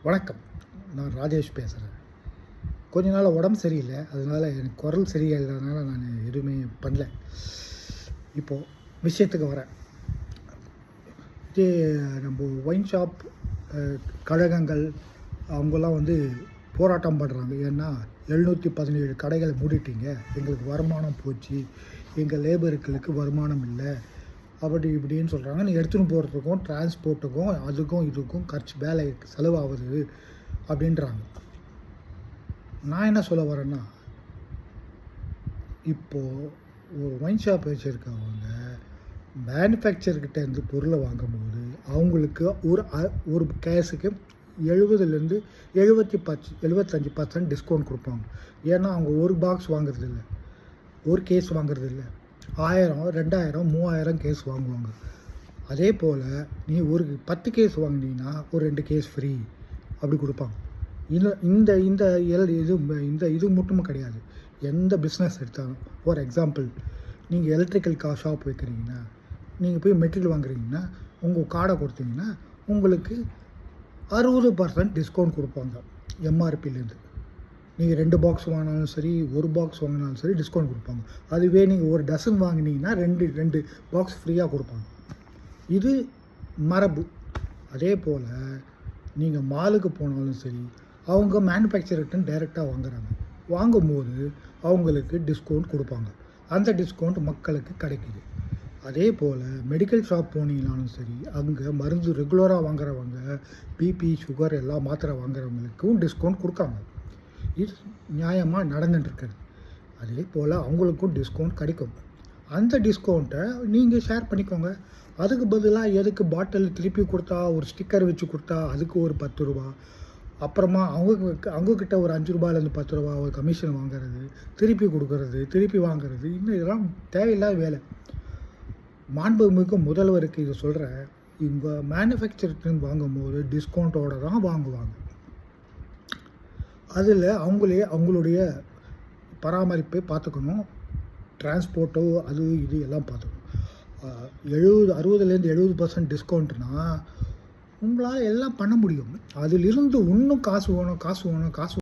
வணக்கம். நான் ராஜேஷ் பேசுகிறேன். கொஞ்ச நாள் உடம்பு சரியில்லை. அதனால் எனக்கு குரல் சரியில்லாதனால நான் எதுவுமே பண்ணல. இப்போது விஷயத்துக்கு வரேன். இது நம்ம ஒயின் ஷாப் கழகங்கள் அவங்கெல்லாம் போராட்டம் பண்ணுறாங்க. ஏன்னா 717 கடைகளை மூடிட்டீங்க, எங்களுக்கு வருமானம் போச்சு, எங்கள் லேபர்களுக்கு வருமானம் இல்லை, அப்படி இப்படின்னு சொல்கிறாங்க. நீ எடுத்துன்னு போகிறதுக்கும் டிரான்ஸ்போர்ட்டுக்கும் அதுக்கும் இதுக்கும் வேலை செலவாகுது அப்படின்றாங்க. நான் என்ன சொல்ல வரேன்னா, இப்போது ஒரு ஒயின் ஷாப் வச்சுருக்கவங்க மேனுஃபேக்சர்கிட்டேருந்து பொருளை வாங்கும்போது அவங்களுக்கு ஒரு கேஸுக்கு 70லேருந்து 75% டிஸ்கவுண்ட் கொடுப்பாங்க. ஏன்னா அவங்க ஒரு பாக்ஸ் வாங்குறது இல்லை, ஒரு கேஸ் வாங்குறது இல்லை, 1000, 2000, 3000 கேஸ் வாங்குவாங்க. அதே போல் நீ ஒரு 10 கேஸ் வாங்கினீங்கன்னா ஒரு 2 கேஸ் ஃப்ரீ அப்படி கொடுப்பாங்க. இந்த இந்த இந்த இது இந்த இது மட்டும் கிடையாது. எந்த பிஸ்னஸ் எடுத்தாலும், ஃபார் எக்ஸாம்பிள் நீங்கள் எலக்ட்ரிக்கல் ஷாப் வைக்கிறீங்கன்னா, நீங்கள் போய் மெட்டீரியல் வாங்குறீங்கன்னா உங்கள் கார்டை கொடுத்தீங்கன்னா உங்களுக்கு 60% டிஸ்கவுண்ட் கொடுப்பாங்க எம்ஆர்பிலேருந்து. நீங்கள் 2 பாக்ஸ் வாங்கினாலும் சரி, ஒரு பாக்ஸ் வாங்கினாலும் சரி டிஸ்கவுண்ட் கொடுப்பாங்க. அதுவே நீங்கள் ஒரு டசன் வாங்கினீங்கன்னா ரெண்டு பாக்ஸ் ஃப்ரீயாக கொடுப்பாங்க. இது மரபு. அதே போல் நீங்கள் மாலுக்கு போனாலும் சரி, அவங்க மேனுஃபேக்சர்கிட்ட டைரெக்டாக வாங்குறாங்க. வாங்கும்போது அவங்களுக்கு டிஸ்கவுண்ட் கொடுப்பாங்க. அந்த டிஸ்கவுண்ட் மக்களுக்கு கிடைக்கிது. அதே போல் மெடிக்கல் ஷாப் போனீங்கனாலும் சரி, அங்கே மருந்து ரெகுலராக வாங்குறவங்க, பிபி சுகர் எல்லாம் மாத்திரை வாங்குறவங்களுக்கும் டிஸ்கவுண்ட் கொடுக்காங்க. இது நியாயமாக நடந்துட்டுருக்குது. அதே போல் அவங்களுக்கும் டிஸ்கவுண்ட் கிடைக்கும். அந்த டிஸ்கவுண்ட்டை நீங்கள் ஷேர் பண்ணிக்கோங்க. அதுக்கு பதிலாக எதுக்கு பாட்டில் திருப்பி கொடுத்தா, ஒரு ஸ்டிக்கர் வச்சு கொடுத்தா அதுக்கு ஒரு 10 ரூபா, அப்புறமா அவங்கக்கிட்ட ஒரு 5 ரூபாயிலேருந்து 10 ரூபா ஒரு கமிஷன் வாங்குறது, திருப்பி கொடுக்கறது, திருப்பி வாங்குறது, இன்னும் இதெல்லாம் தேவையில்லாத வேலை. மாண்புமிகு முதல்வருக்கு இதை சொல்கிறேன். இவங்க மேனுஃபேக்சரிங் வாங்கும்போது டிஸ்கவுண்ட்டோடு தான் வாங்குவாங்க. அதில் அவங்களுடைய பராமரிப்பை பார்த்துக்கணும். டிரான்ஸ்போர்ட்டோ அது இது எல்லாம் பார்த்துக்கணும். 60லேருந்து 70% டிஸ்கவுண்ட்னால் உங்களால் எல்லாம் பண்ண முடியும். அதிலிருந்து இன்னும் காசு வேணும்.